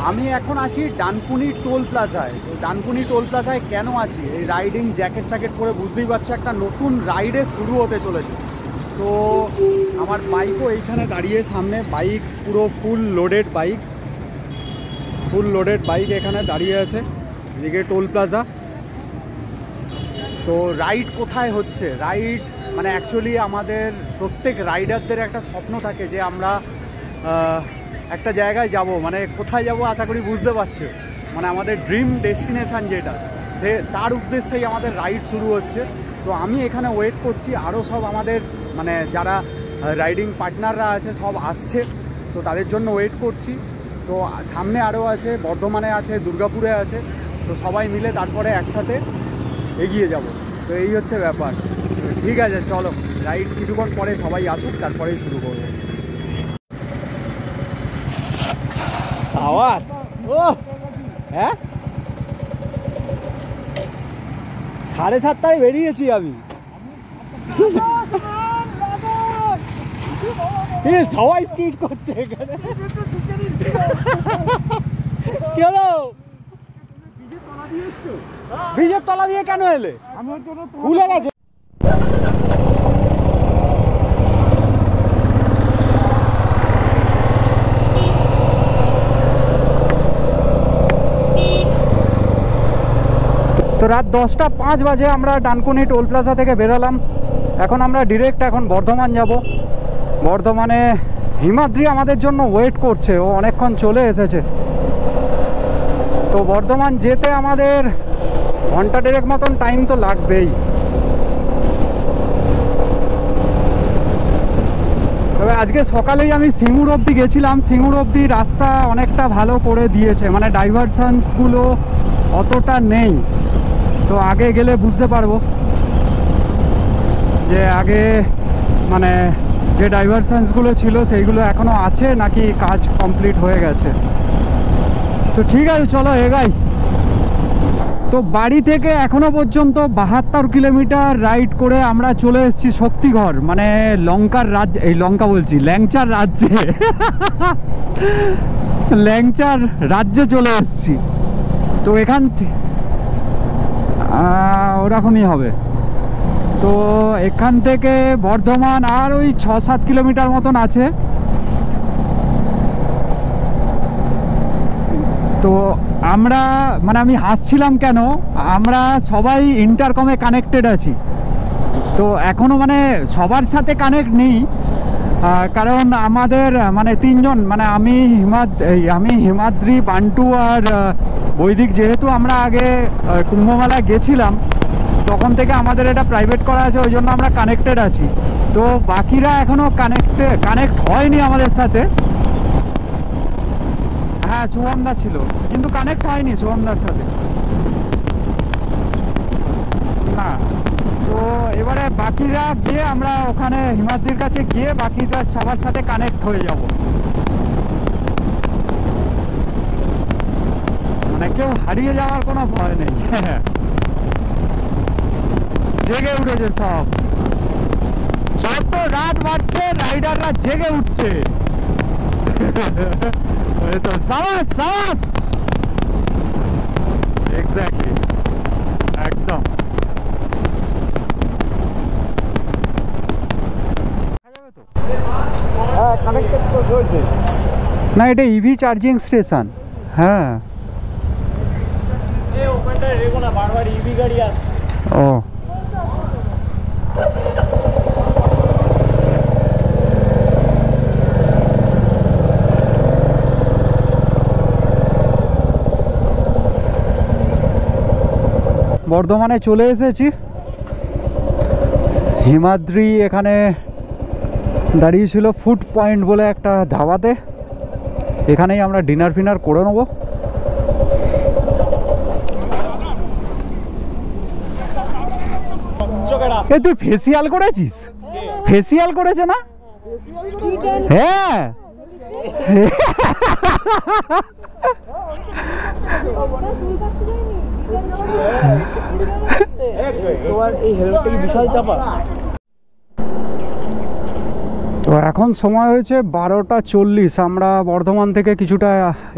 আমি এখন আছি ডানকুনি টোল প্লাজায়। তো ডানকুনি টোল প্লাজায় কেন আছি, এই রাইডিং জ্যাকেট প্যাকেট পরে বুঝতেই পারছো একটা নতুন রাইডে শুরু হতে চলেছে। তো আমার বাইকও এইখানে দাঁড়িয়ে, সামনে বাইক পুরো ফুল লোডেড বাইক এখানে দাঁড়িয়ে আছে, এদিকে টোল প্লাজা। তো রাইড কোথায় হচ্ছে, রাইড মানে অ্যাকচুয়ালি আমাদের প্রত্যেক রাইডারদের একটা স্বপ্ন থাকে যে আমরা একটা জায়গায় যাব, মানে কোথায় যাব আশা করি বুঝতে পারছো, মানে আমাদের ড্রিম ডেস্টিনেশান যেটা, সে তার উদ্দেশ্যেই আমাদের রাইড শুরু হচ্ছে। তো আমি এখানে ওয়েট করছি, আরও সব আমাদের মানে যারা রাইডিং পার্টনাররা আছে সব আসছে, তো তাদের জন্য ওয়েট করছি। তো সামনে আরও আছে, বর্ধমানে আছে, দুর্গাপুরে আছে, তো সবাই মিলে তারপরে একসাথে এগিয়ে যাব। তো এই হচ্ছে ব্যাপার। ঠিক আছে, চলো রাইড কিছুক্ষণ পরে সবাই আসুক, তারপরেই শুরু করবো। আওয়াজ ও হ্যাঁ, 7:30টায় বেরিয়েছি আমি। সবাই স্কিট করছে এখানে, কি হলো? ব্রিজের তলা দিয়ে কেন এলে? খুলে গেছে। তো রাত 10:05 বাজে আমরা ডানকুনি টোল প্লাজা থেকে বেরোলাম। এখন আমরা ডিরেক্ট বর্ধমান যাব। বর্ধমানে হিমাদ্রি আমাদের জন্য ওয়েট করছে, ও অনেকক্ষণ চলে এসেছে। তো বর্ধমান যেতে আমাদের ঘন্টা দেড়েক মতন টাইম তো লাগবেই। তবে আজকে সকালেই আমি সিঙ্গুর অবধি গেছিলাম, সিঙ্গুর অবধি রাস্তা অনেকটা ভালো করে দিয়েছে, মানে ডাইভারশনসগুলো অতটা নেই। তো আগে গেলে বুঝতে পারবো যে আগে মানে যে ডাইভারশনসগুলো ছিল সেইগুলো এখনও আছে নাকি কাজ কমপ্লিট হয়ে গেছে। তো ঠিক আছে, চলো এগাই। তো বাড়ি থেকে এখনো পর্যন্ত 72 কিলোমিটার রাইড করে আমরা চলে এসেছি শক্তিগড়, মানে লঙ্কার রাজ্য, এই লঙ্কা বলছি ল্যাংচার রাজ্যে ল্যাংচার রাজ্যে চলে এসেছি। তো এখান ওরকমই হবে। তো এখান থেকে বর্ধমান আর ওই 6-7 কিলোমিটার মতন আছে। তো আমরা মানে আমি হাসছিলাম কেন, আমরা সবাই ইন্টারকমে কানেক্টেড আছি। তো এখনও মানে সবার সাথে কানেক্ট নেই, কারণ আমাদের মানে 3 জন, মানে আমি হিমাদ্রি, বান্টু আর বৈদিক, যেহেতু আমরা আগে কুম্ভমেলায় গেছিলাম তখন থেকে আমাদের এটা প্রাইভেট করা আছে, ওই জন্য আমরা কানেক্টেড আছি। তো বাকিরা এখনও কানেক্ট হয়নি আমাদের সাথে। হ্যাঁ, শুভমদা ছিল কিন্তু কানেক্ট হয়নি শুভমদার সাথে না। তো এবারে বাকিরা গিয়ে আমরা ওখানে হিমাদ্রির কাছে গিয়ে বাকিরা সবার সাথে কানেক্ট হয়ে যাব। মানে কেউ হারিয়ে যাওয়ার কোনো ভয় নেই। জেগে উঠেছে সব, যত রাত বাড়ছে রাইডাররা জেগে উঠছে। তো সাবাস সাবাস, এক্স্যাক্টলি, একদম। হ্যাঁ, কানেক্টেড তো হয়েছে না, এটা ইভি চার্জিং স্টেশন। হ্যাঁ, ওখানটায় রেখো না, বারবার ইভি গাড়ি আসছে। ও বর্ধমানে চলে এসেছি। হিমাদ্রি এখানে দাঁড়িয়েছিল ফুড পয়েন্ট বলে একটা ধাবাতে, এখানেই আমরা ডিনার ফিনার করে নেবো। এ তুই ফেসিয়াল করেছিস? ফেসিয়াল করেছে না? হ্যাঁ, তোমার এই হেলমেটটা কি বিশাল চাপা? তো তো এখন সময় হয়েছে 12:40। আমরা বর্ধমান থেকে কিছুটা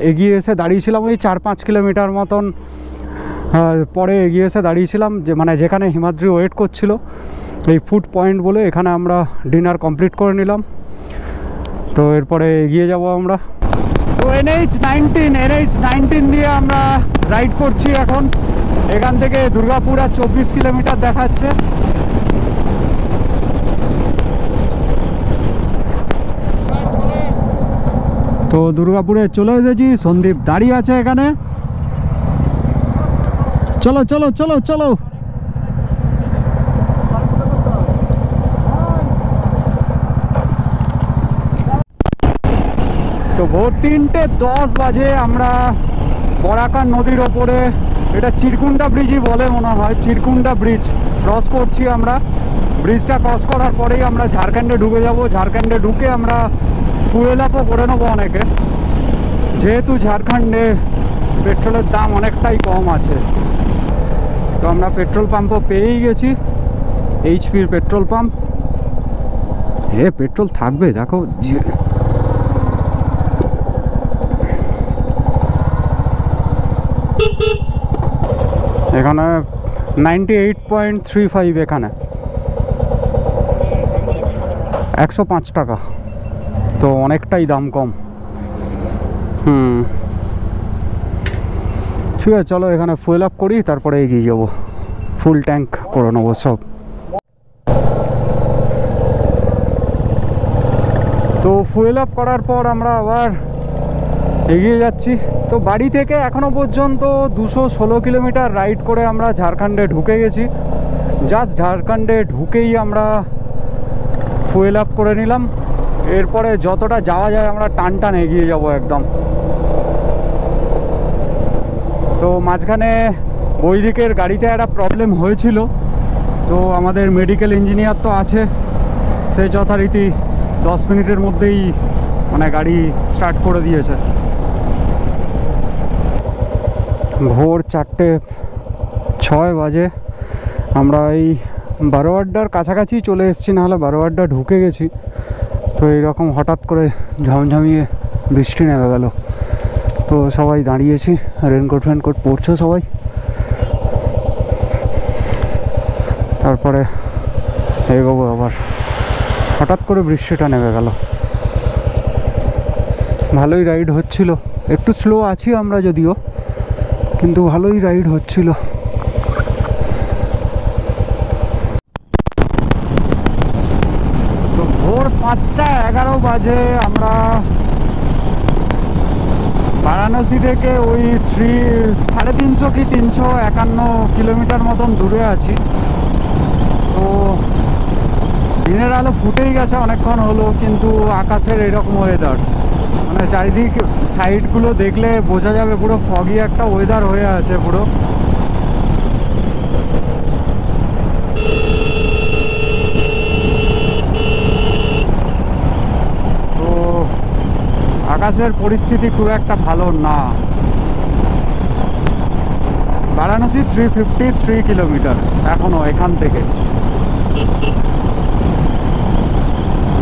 এগিয়ে এসে দাঁড়িয়েছিলাম, ওই 4-5 কিলোমিটার মতন পরে এগিয়ে এসে দাঁড়িয়েছিলাম, যে মানে যেখানে হিমাদ্রি ওয়েট করছিল এই ফুড পয়েন্ট বলে। এখানে আমরা ডিনার কমপ্লিট করে নিলাম, তো এরপরে এগিয়ে যাব আমরা। তো NH19 দিয়ে আমরা রাইড করছি এখন। এখান থেকে দুর্গাপুর আর 24 কিলোমিটার দেখাচ্ছে। তো দুর্গাপুরে চলে এসেছি, সন্দীপ দাঁড়িয়ে আছে এখানে। চলো চলো চলো চলো। তো ভোর 3:10 বাজে আমরা বরাকার নদীর ওপরে, এটা চিরকুন্ডা ব্রিজই বলে মনে হয়, চিরকুন্ডা ব্রিজ ক্রস করছি আমরা। ব্রিজটা ক্রস করার পরেই আমরা ঝাড়খণ্ডে ঢুকে যাব। ঝাড়খণ্ডে ঢুকে আমরা ফুয়েল আপও করে নেবো অনেকে, যেহেতু ঝাড়খণ্ডে পেট্রোলের দাম অনেকটাই কম আছে। তো আমরা পেট্রোল পাম্পও পেয়েই গেছি, এইচপির পেট্রোল পাম্প। পেট্রোল থাকবে দেখো। এখানে 98.35, এখানে 105 টাকা, তো অনেকটাই দাম কম। ঠিক আছে, চলো এখানে ফুয়েল আপ করি, তারপরে এগিয়ে যাবো, ফুল ট্যাঙ্ক করে নেবো সব। তো ফুয়েল আপ করার পর আমরা আবার এগিয়ে যাচ্ছি। তো বাড়ি থেকে এখনও পর্যন্ত 216 কিলোমিটার রাইড করে আমরা ঝাড়খণ্ডে ঢুকে গেছি। জাস্ট ঝাড়খণ্ডে ঢুকেই আমরা ফুয়েল আপ করে নিলাম। এরপরে যতটা যাওয়া যায় আমরা টান টান এগিয়ে যাব একদম। তো মাঝখানে বৈদিকের গাড়িতে একটা প্রবলেম হয়েছিল, তো আমাদের মেডিকেল ইঞ্জিনিয়ার তো আছে, সে যথারীতি 10 মিনিটের মধ্যেই মানে গাড়ি স্টার্ট করে দিয়েছে। ভোর 4:06 বাজে আমরা এই বারোয়াড্ডার কাছাকাছি চলে এসেছি, নাহলে বারোয়াড্ডা ঢুকে গেছি। তো এইরকম হঠাৎ করে ঝমঝমিয়ে বৃষ্টি নেমে গেল, তো সবাই দাঁড়িয়েছি, রেনকোট ফেনকোট পরছে সবাই। তারপরে এগোবো আবার, হঠাৎ করে বৃষ্টিটা নেমে গেল। ভালোই রাইড হচ্ছিল, একটু স্লো আছি আমরা যদিও, কিন্তু ভালোই রাইড হচ্ছিল। তো ভোর 5:11 বাজে আমরা বারাণসী থেকে ওই 350 কি 351 কিলোমিটার মতন দূরে আছি। তো দিনের আলো ফুটেই গেছে অনেকক্ষণ হলো, কিন্তু আকাশের এরকম ওয়েদার, মানে চারিদিক সাইডগুলো দেখলে বোঝা যাবে পুরো ফগি একটা ওয়েদার হয়ে আছে পুরো। তো আকাশের পরিস্থিতি খুব একটা ভালো না। বারাণসী 353 কিলোমিটার এখনো এখান থেকে,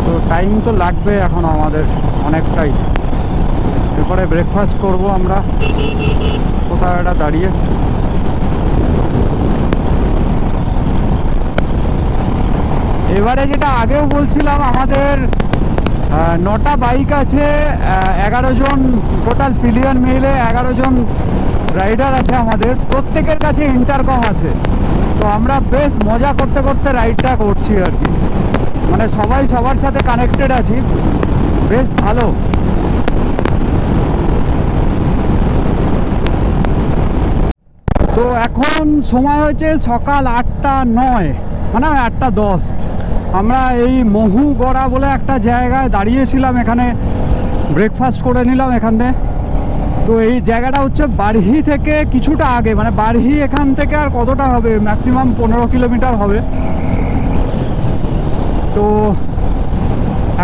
তো টাইম তো লাগবে এখন আমাদের অনেকটাই। এরপরে ব্রেকফাস্ট করব আমরা কোথাও একটা দাঁড়িয়ে। এবারে যেটা আগেও বলছিলাম, আমাদের 9টা বাইক আছে, 11 জন টোটাল পিলিয়ন মিলে 11 জন রাইডার আছে আমাদের, প্রত্যেকের কাছে ইন্টারকম আছে। তো আমরা বেশ মজা করতে করতে রাইডটা করছি আর কি, মানে সবাই সবার সাথে কানেক্টেড আছি, বেশ ভালো। তো এখন সময় হয়েছে সকাল 8:09, মানে 8:10। আমরা এই মহুগড়া বলে একটা জায়গায় দাঁড়িয়েছিলাম, এখানে ব্রেকফাস্ট করে নিলাম এখানে। তো এই জায়গাটা হচ্ছে বারহি থেকে কিছুটা আগে, মানে বারহি এখান থেকে আর কতটা হবে, ম্যাক্সিমাম 15 কিলোমিটার হবে। তো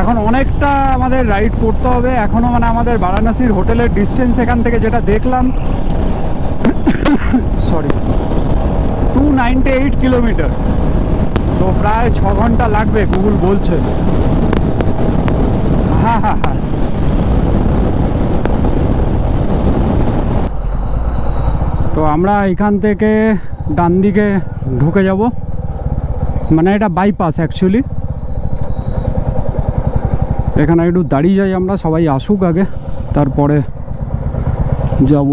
এখন অনেকটা আমাদের রাইড করতে হবে এখনও, মানে আমাদের বারাণসীর হোটেলের ডিস্টেন্স এখান থেকে যেটা দেখলাম, সরি 298 কিলোমিটার। তো প্রায় 6 ঘন্টা লাগবে গুগল বলছে। হ্যাঁ হ্যাঁ হ্যাঁ। তো আমরা এখান থেকে ডান দিকে ঢুকে যাব, মানে এটা বাইপাস অ্যাকচুয়ালি। এখানে একটু দাঁড়িয়ে যাই আমরা, সবাই আসুক আগে, তারপরে যাব।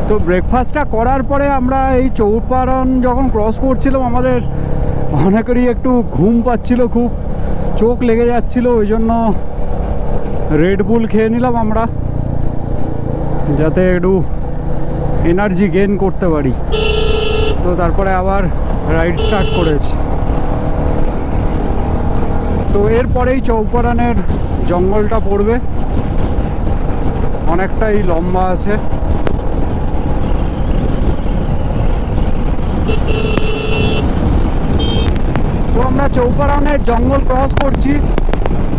তো ব্রেকফাস্টটা করার পরে আমরা এই চৌপারন যখন ক্রস করছিলাম, আমাদের অনেকেরই একটু ঘুম পাচ্ছিল, খুব চোখ লেগে যাচ্ছিল, ওই জন্য রেড বুল খেয়ে নিলাম আমরা, যাতে একটু এনার্জি গেইন করতে পারি। তো তারপরে আবার রাইড স্টার্ট করেছি। তো এরপরেই চৌপারনের জঙ্গলটা পড়বে, অনেকটাই লম্বা আছে। তো আমরা চৌপারনের জঙ্গল ক্রস করছি,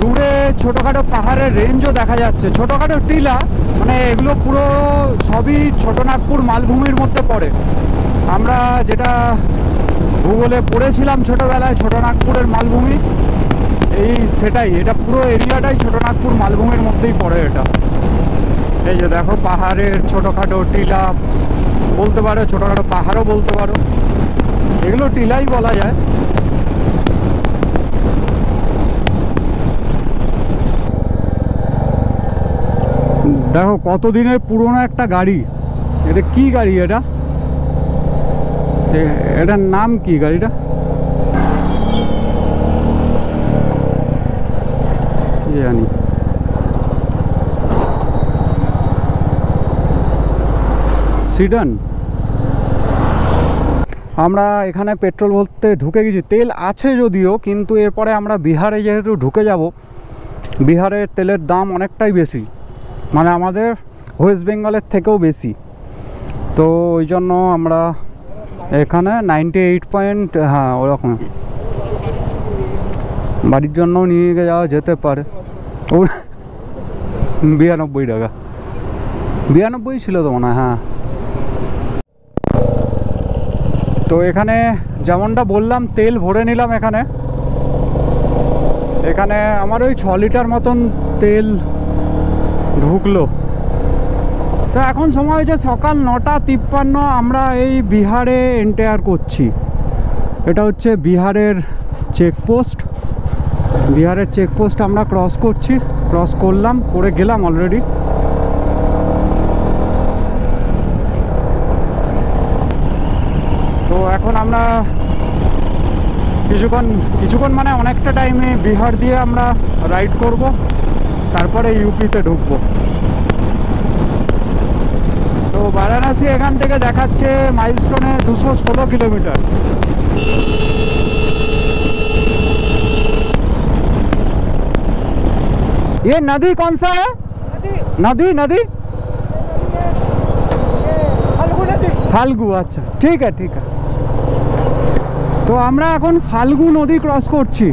দূরে ছোটোখাটো পাহাড়ের রেঞ্জও দেখা যাচ্ছে, ছোটোখাটো টিলা, মানে এগুলো পুরো সবই ছোটনাগপুর মালভূমির মধ্যে পড়ে। আমরা যেটা ভূগোলে পড়েছিলাম ছোটোবেলায়, ছোটনাগপুরের মালভূমি, সেটাই, এটা পুরো এরিয়াটাই ছোটনাগপুর মালভূমির মধ্যেই পড়ে এটা। এই যে দেখো পাহাড়ের ছোটোখাটো টিলা বলতে পারো, ছোটোখাটো পাহাড়ও বলতে পারো, এগুলো টিলাই বলা যায়। দেখো কতদিনের পুরনো একটা গাড়ি, এটা কি গাড়ি, এটার নাম কি গাড়িটা? জানি সিডান। আমরা এখানে পেট্রোল ভরতে ঢুকে গেছি, তেল আছে যদিও, কিন্তু এরপরে আমরা বিহারে যেহেতু ঢুকে যাব, বিহারের তেলের দাম অনেকটাই বেশি, মানে আমাদের ওয়েস্ট বেঙ্গলের থেকেও বেশি। তো ওই জন্য আমরা এখানে 98 হ্যাঁ ওরকম বাড়ির জন্য নিয়ে যাওয়া যেতে পারে। ও 92 টাকা, 92 ছিল তো মনে হয়। হ্যাঁ, তো এখানে যেমনটা বললাম তেল ভরে নিলাম। এখানে আমার ওই 6 লিটার মতন তেল ঢুকলো। তো এখন সময় হয়েছে সকাল 9:53, আমরা এই বিহারে এন্টার করছি। এটা হচ্ছে বিহারের চেকপোস্ট। বিহারের চেকপোস্ট আমরা ক্রস করে গেলাম অলরেডি। তো এখন আমরা কিছুক্ষণ মানে অনেকটা টাইমে বিহার দিয়ে আমরা রাইড করব, তারপরে ইউপিতে ঢুকবো। তো বারাণসী এখান থেকে দেখাচ্ছে মাইলস্টোনে 216 কিলোমিটার। ये नदी कौन सा है? नदी फाल्गु। अच्छा ठीक है। তো আমরা এখন ফাল্গু নদী ক্রস করছি।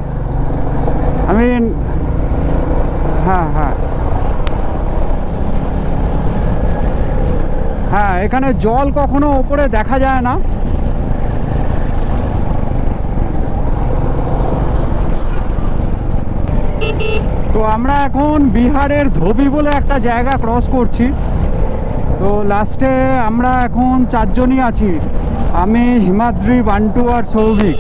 হ্যাঁ, এখানে জল কখনো ওপরে দেখা যায় না। তো আমরা এখন বিহারের ধোবি বলে একটা জায়গা ক্রস করছি। তো লাস্টে আমরা এখন 4 জনই আছি, আমি, হিমাদ্রি, বান্টু আর সৌভিক।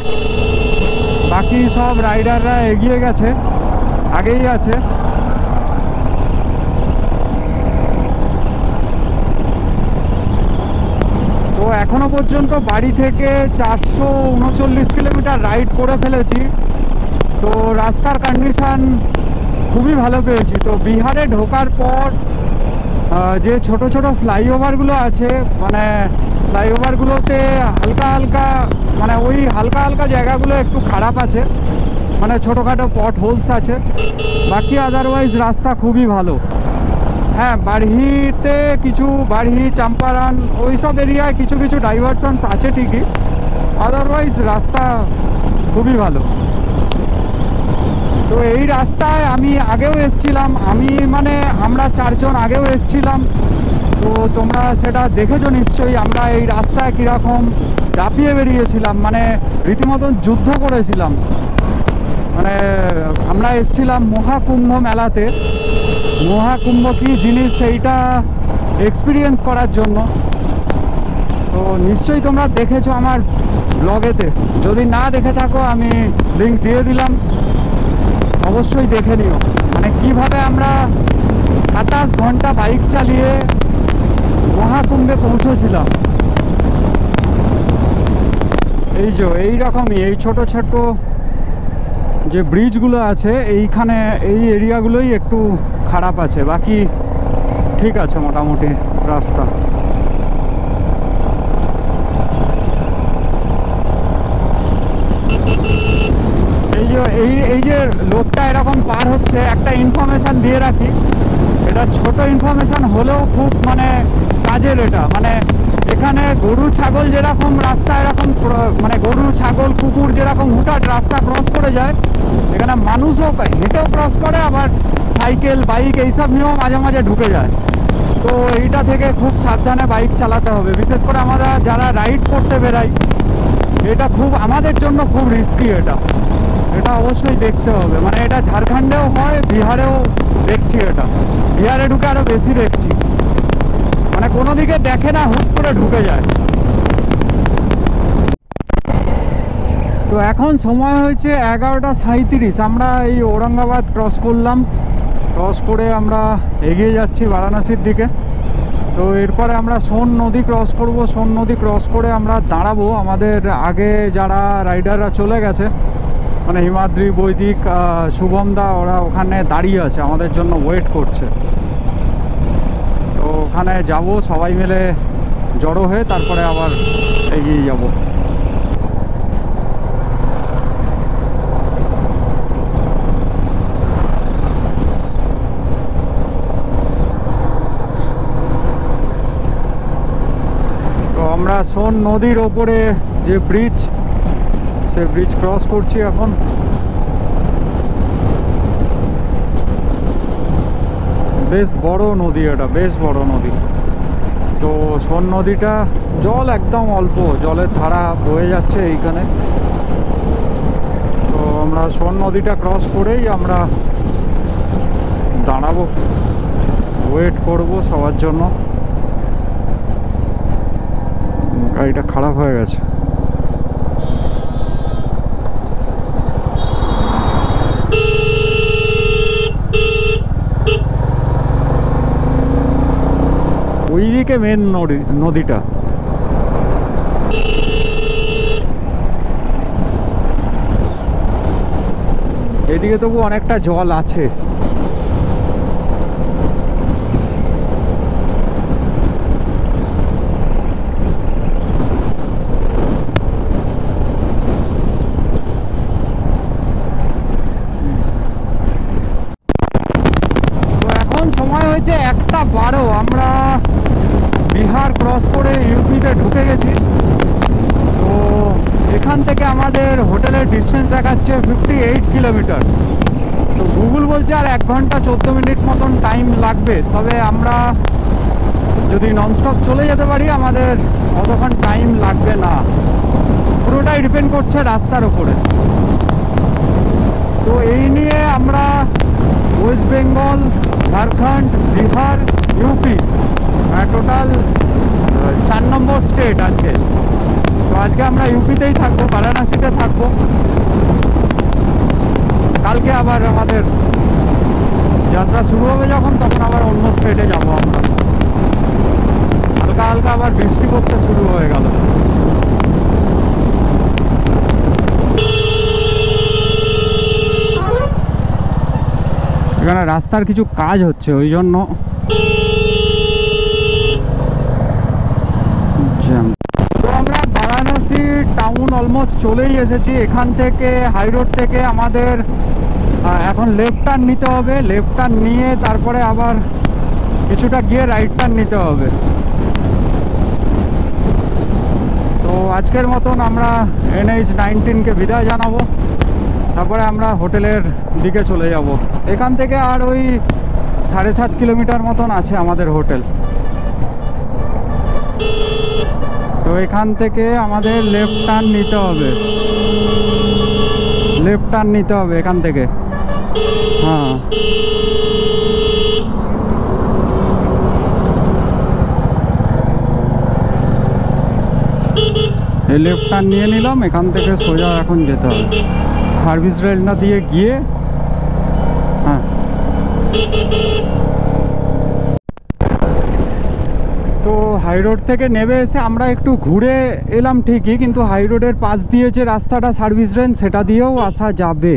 বাকি সব রাইডাররা এগিয়ে গেছে, আগেই আছে। তো এখনো পর্যন্ত বাড়ি থেকে 439 কিলোমিটার রাইড করে ফেলেছি। তো রাস্তার কন্ডিশন খুবই ভালো পেয়েছি। তো বিহারে ঢোকার পর যে ছোট ফ্লাইওভারগুলো আছে, মানে ফ্লাইওভারগুলোতে হালকা জায়গাগুলো একটু খারাপ আছে, মানে ছোটোখাটো পট হোলস আছে। বাকি আদারওয়াইজ রাস্তা খুবই ভালো। হ্যাঁ, বাড়হি চম্পারন ওই সব এরিয়ায় কিছু ডাইভারশনস আছে ঠিকই, আদারওয়াইজ রাস্তা খুবই ভালো। তো এই রাস্তায় আমি আগেও এসেছিলাম, আমরা 4 জন আগেও এসেছিলাম। তো তোমরা সেটা দেখেছো নিশ্চয়ই, আমরা এই রাস্তায় কীরকম দাপিয়ে বেরিয়েছিলাম, মানে রীতিমতন যুদ্ধ করেছিলাম। মানে আমরা এসেছিলাম মহাকুম্ভ মেলাতে, মহাকুম্ভ কি জিনিস সেইটা এক্সপিরিয়েন্স করার জন্য। তো নিশ্চয়ই তোমরা দেখেছো আমার ব্লগেতে, যদি না দেখে থাকো আমি লিঙ্ক দিয়ে দিলাম, অবশ্যই দেখে নিও। মানে কিভাবে আমরা 27 ঘন্টা বাইক চালিয়ে মহাকুম্ভে পৌঁছেছিলাম। এই যে এইরকমই এই ছোট ছোট যে ব্রিজগুলো আছে এইখানে, এই এরিয়াগুলোই একটু খারাপ আছে, বাকি ঠিক আছে মোটামুটি রাস্তা। এই যে লোকটা এরকম পার হচ্ছে, একটা ইনফরমেশান দিয়ে রাখি, এটা ছোট ইনফরমেশান হলেও খুব মানে কাজের। এটা মানে এখানে গরু ছাগল যেরকম রাস্তা এরকম মানে গরু ছাগল কুকুর যেরকম হুটহাট রাস্তা ক্রস করে যায়, এখানে মানুষও হেঁটেও ক্রস করে, আবার সাইকেল বাইক এইসব নিয়েও মাঝে মাঝে ঢুকে যায়। তো এইটা থেকে খুব সাবধানে বাইক চালাতে হবে, বিশেষ করে আমরা যারা রাইড করতে বেরাই, এটা খুব আমাদের জন্য খুব রিস্কি। এটা অবশ্যই দেখতে হবে। মানে এটা ঝাড়খণ্ডেও হয়, বিহারেও দেখছি, এটা বিহারে ঢুকে আরও বেশি দেখছি, মানে কোনো দিকে দেখে না, হুট করে ঢুকে যায়। তো এখন সময় হয়েছে 11:37, আমরা এই ঔরঙ্গাবাদ ক্রস করলাম, ক্রস করে আমরা এগিয়ে যাচ্ছি বারাণসীর দিকে। তো এরপরে আমরা সোন নদী ক্রস করব, সোন নদী ক্রস করে আমরা দাঁড়াবো। আমাদের আগে যারা রাইডাররা চলে গেছে, মানে হিমাদ্রি, বৈদিক, শুভম দা, ওরা ওখানে দাঁড়িয়ে আছে, আমাদের জন্য ওয়েট করছে। তো ওখানে যাব সবাই মিলে জড়ো হয়ে, তারপরে আবার এগিয়ে যাব। তো আমরা সোন নদীর ওপরে যে ব্রিজ, সে ব্রিজ ক্রস করছি এখন। বেশ বড় নদী, এটা বেশ বড় নদী। তো সোন নদীটা জল একদম অল্প, জলের ধারা বয়ে যাচ্ছে এইখানে। তো আমরা সোন নদীটা ক্রস করেই আমরা দাঁড়াবো, ওয়েট করব সবার জন্য। গাড়িটা খারাপ হয়ে গেছে। ওইদিকে মেন নদীটা। এদিকে তবু অনেকটা জল আছে। সময় হয়েছে 1:12, আমরা বিহার ক্রস করে ইউপিতে ঢুকে গেছি। তো এখান থেকে আমাদের হোটেলের ডিস্টেন্স দেখাচ্ছে 58 কিলোমিটার। তো গুগল বলছে আর 1 ঘন্টা 14 মিনিট মতন টাইম লাগবে, তবে আমরা যদি ননস্টপ চলে যেতে পারি আমাদের অতক্ষণ টাইম লাগবে না, পুরোটাই ডিপেন্ড করছে রাস্তার ওপরে। তো এই নিয়ে আমরা West Bengal, Jharkhand, Bihar, UP, total 4 নম্বর স্টেট আছে। তো আজকে আমরা ইউপিতেই থাকবো, বারাণসীতে থাকবো। কালকে আবার আমাদের যাত্রা শুরু হবে যখন, তখন আবার অন্য স্টেটে যাব আমরা। হালকা হালকা আবার বৃষ্টি পড়তে শুরু হয়ে গেল। এখানে রাস্তার কিছু কাজ হচ্ছে, ওই জন্য তো আমরা বারাণসী টাউন অলমোস্ট চলেই এসেছি। এখান থেকে হাই রোড থেকে আমাদের এখন লেফট টার্ন নিতে হবে, লেফট টার্ন নিয়ে তারপরে আবার কিছুটা গিয়ে রাইট টার্ন নিতে হবে। তো আজকের মতন আমরা NH-19কে বিদায় জানাবো, তারপরে আমরা হোটেলের দিকে চলে যাব। এখান থেকে আর ওই 7.5 কিলোমিটার মতন আছে আমাদের হোটেল। তো এখান থেকে আমাদের লেফট টার্ন নিতে হবে, লেফট টার্ন নিতে হবে এখান থেকে। হ্যাঁ এই লেফট টার্ন নিয়ে নিলাম, এখান থেকে সোজা এখন যেতে হবে সার্ভিস রেলটা দিয়ে গিয়ে। হ্যাঁ তো হাই রোড থেকে নেমে এসে আমরা একটু ঘুরে এলাম ঠিকই, কিন্তু হাই রোডের পাশ দিয়ে যে রাস্তাটা সার্ভিস রেল সেটা দিয়েও আসা যাবে।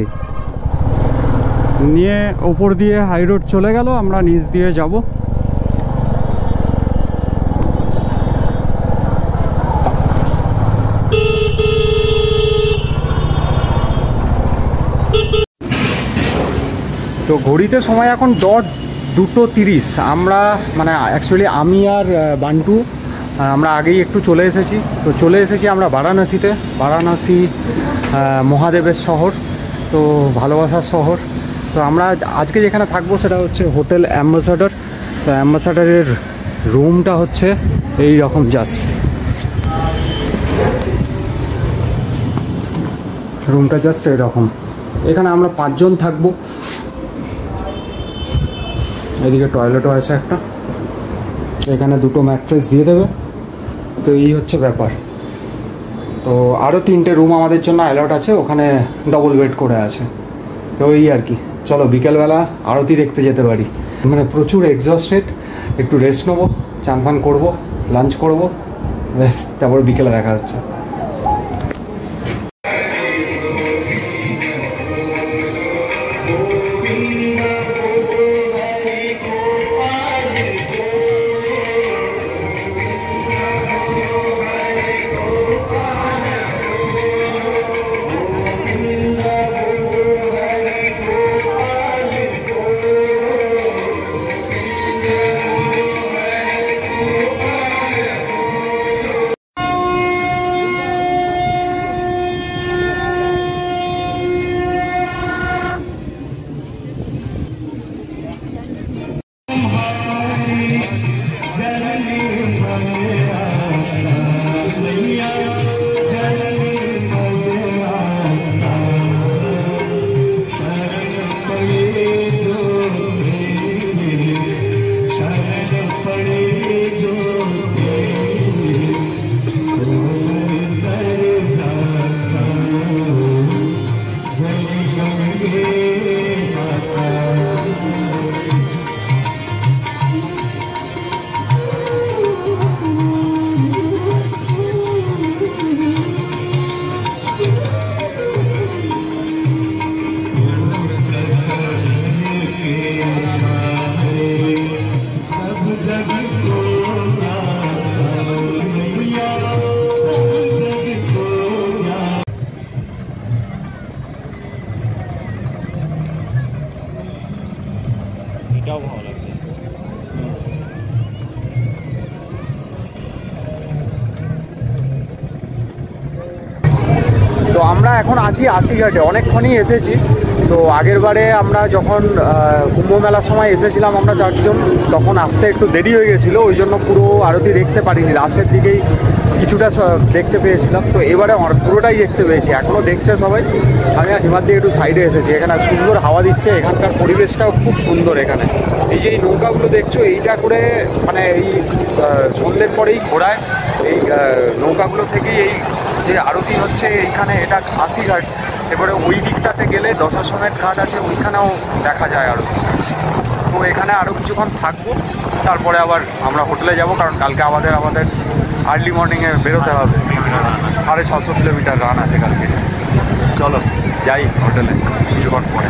নিয়ে ওপর দিয়ে হাই রোড চলে গেল, আমরা নিচ দিয়ে যাব। তো ঘড়িতে সময় এখন 2:30। আমরা মানে অ্যাকচুয়ালি আমি আর বান্টু আমরা আগেই একটু চলে এসেছি। তো চলে এসেছি আমরা বারাণসীতে। বারাণসী মহাদেবের শহর, তো ভালোবাসার শহর। তো আমরা আজকে যেখানে থাকবো সেটা হচ্ছে হোটেল অ্যাম্বাসাডর। তো অ্যাম্বাসাডারের রুমটা হচ্ছে এই রকম, জাস্ট রুমটা জাস্ট এরকম। এখানে আমরা 5 জন থাকবো। এদিকে টয়লেটও আছে একটা, এখানে 2টো ম্যাট্রেস দিয়ে দেবে। তো এই হচ্ছে ব্যাপার। তো আরও 3টে রুম আমাদের জন্য অ্যালাউড আছে, ওখানে ডবল বেড করে আছে। তো এই আর কি, চলো বিকেলবেলা আরতি দেখতে যেতে পারি। মানে প্রচুর এক্সস্টেড, একটু রেস্ট নেবো, চান ফান করবো, লাঞ্চ করবো, ব্যাস তারপর বিকেলে দেখা হচ্ছে। তো আমরা এখন আছি আশিঘাটে, অনেকক্ষণই এসেছি। তো আগের বারে আমরা যখন কুম্ভ মেলার সময় এসেছিলাম আমরা 4 জন, তখন আসতে একটু দেরি হয়ে গেছিলো, ওই জন্য পুরো আরতি দেখতে পারিনি, লাস্টের দিকেই কিছুটা দেখতে পেয়েছিলাম। তো এবারে পুরোটাই দেখতে পেয়েছি, এখনও দেখছে সবাই। আমি আর হিমার দিকে একটু সাইডে এসেছি, এখানে সুন্দর হাওয়া দিচ্ছে, এখানকার পরিবেশটাও খুব সুন্দর। এখানে এই যে এই নৌকাগুলো দেখছো, এইটা করে মানে এই সন্ধ্যের পরেই ঘোরায়, এই নৌকাগুলো থেকেই এই যে আরতি হচ্ছে এইখানে, এটা আশিঘাট। এবারে ওই দিকটাতে গেলে দশাশ্বমেধ ঘাট আছে, ওইখানেও দেখা যায় আরতি। তো এখানে আরও কিছুক্ষণ থাকবো, তারপরে আবার আমরা হোটেলে যাব, কারণ কালকে আমাদের আর্লি মর্নিংয়ে বেরোতে হবে। 650 কিলোমিটার রান আছে কালকে। চলো যাই হোটেলে কিছুক্ষণ পরে।